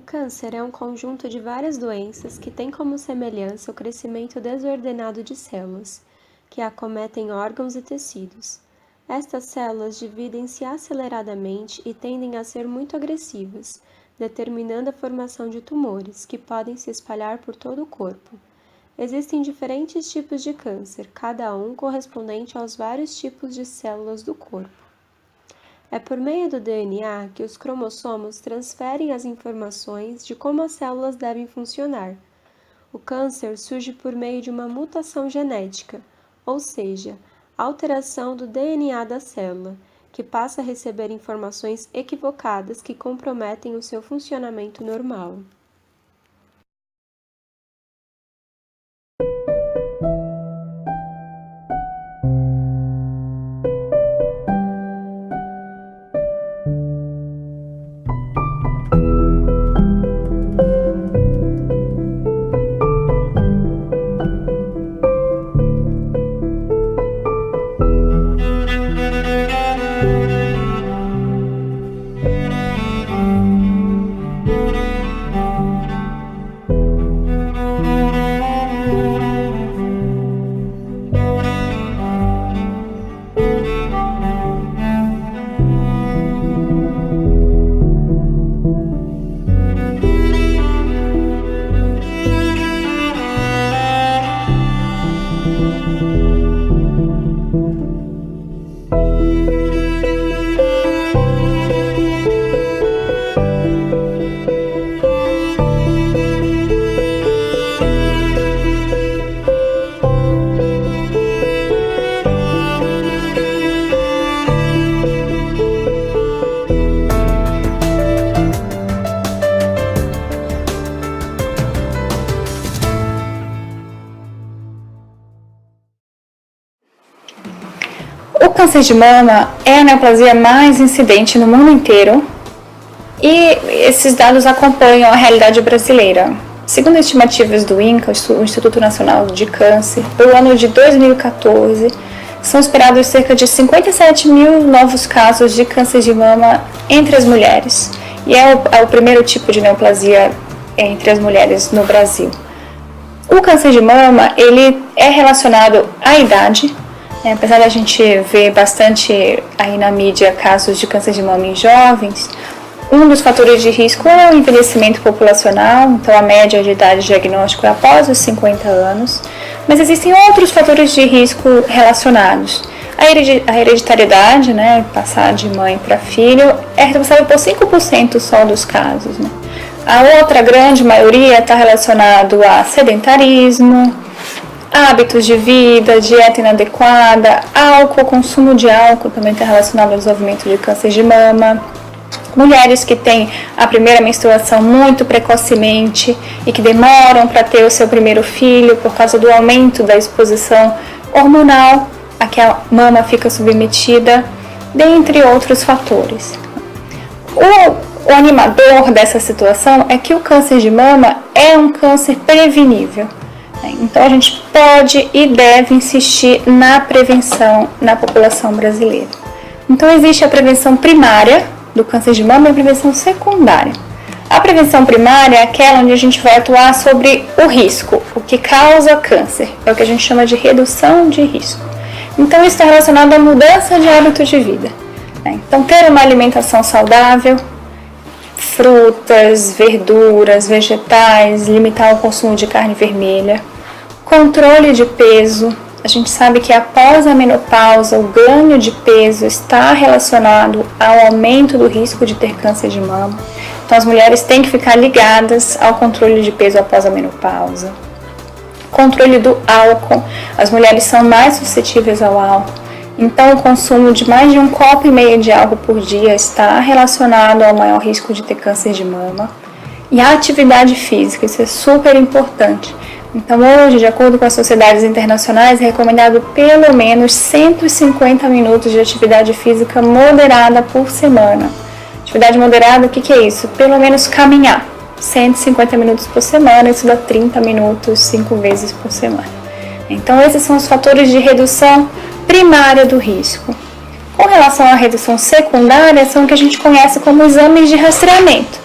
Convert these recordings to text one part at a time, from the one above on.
câncer é um conjunto de várias doenças que tem como semelhança o crescimento desordenado de células, que acometem órgãos e tecidos. Estas células dividem-se aceleradamente e tendem a ser muito agressivas, determinando a formação de tumores, que podem se espalhar por todo o corpo. Existem diferentes tipos de câncer, cada um correspondente aos vários tipos de células do corpo. É por meio do DNA que os cromossomos transferem as informações de como as células devem funcionar. O câncer surge por meio de uma mutação genética, ou seja, alteração do DNA da célula, que passa a receber informações equivocadas que comprometem o seu funcionamento normal. O câncer de mama é a neoplasia mais incidente no mundo inteiro e esses dados acompanham a realidade brasileira. Segundo estimativas do INCA, o Instituto Nacional de Câncer, pelo ano de 2014, são esperados cerca de 57 mil novos casos de câncer de mama entre as mulheres, e é o primeiro tipo de neoplasia entre as mulheres no Brasil. O câncer de mama, ele é relacionado à idade. Apesar da gente ver bastante aí na mídia casos de câncer de mama em jovens, um dos fatores de risco é o envelhecimento populacional, então a média de idade de diagnóstico é após os 50 anos, mas existem outros fatores de risco relacionados. A hereditariedade, passar de mãe para filho, é responsável por 5% só dos casos. A outra grande maioria está relacionado a sedentarismo, hábitos de vida, dieta inadequada, álcool, consumo de álcool também está relacionado ao desenvolvimento de câncer de mama. Mulheres que têm a primeira menstruação muito precocemente e que demoram para ter o seu primeiro filho por causa do aumento da exposição hormonal a que a mama fica submetida, dentre outros fatores. O animador dessa situação é que o câncer de mama é um câncer prevenível. Então a gente pode e deve insistir na prevenção na população brasileira. Então existe a prevenção primária do câncer de mama e a prevenção secundária. A prevenção primária é aquela onde a gente vai atuar sobre o risco, o que causa câncer, é o que a gente chama de redução de risco. Então isso está relacionado à mudança de hábitos de vida. Então ter uma alimentação saudável, frutas, verduras, vegetais, limitar o consumo de carne vermelha, controle de peso. A gente sabe que após a menopausa, o ganho de peso está relacionado ao aumento do risco de ter câncer de mama. Então as mulheres têm que ficar ligadas ao controle de peso após a menopausa. Controle do álcool. As mulheres são mais suscetíveis ao álcool. Então, o consumo de mais de 1,5 copo de álcool por dia está relacionado ao maior risco de ter câncer de mama. E a atividade física, isso é super importante. Então, hoje, de acordo com as sociedades internacionais, é recomendado pelo menos 150 minutos de atividade física moderada por semana. Atividade moderada, o que é isso? Pelo menos caminhar 150 minutos por semana, isso dá 30 minutos 5 vezes por semana. Então, esses são os fatores de redução primária do risco. Com relação à redução secundária, são o que a gente conhece como exames de rastreamento,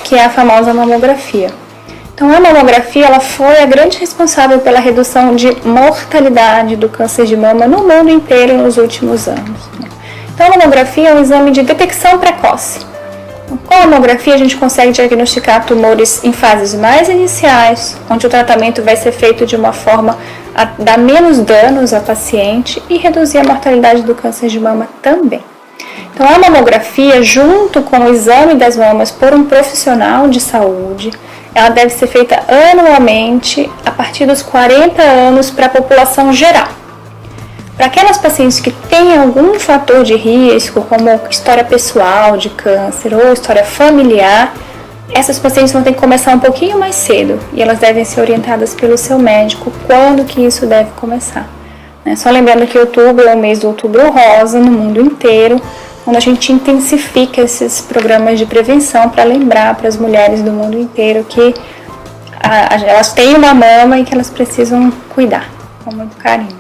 que é a famosa mamografia. Então, a mamografia ela foi a grande responsável pela redução de mortalidade do câncer de mama no mundo inteiro nos últimos anos. Então, a mamografia é um exame de detecção precoce. Com a mamografia, a gente consegue diagnosticar tumores em fases mais iniciais, onde o tratamento vai ser feito de uma forma a dar menos danos à paciente e reduzir a mortalidade do câncer de mama também. Então, a mamografia, junto com o exame das mamas por um profissional de saúde, ela deve ser feita anualmente a partir dos 40 anos para a população geral. Para aquelas pacientes que têm algum fator de risco, como história pessoal de câncer ou história familiar, essas pacientes vão ter que começar um pouquinho mais cedo e elas devem ser orientadas pelo seu médico quando que isso deve começar. Só lembrando que outubro é o mês do Outubro Rosa no mundo inteiro, onde a gente intensifica esses programas de prevenção para lembrar para as mulheres do mundo inteiro que elas têm uma mama e que elas precisam cuidar com muito carinho.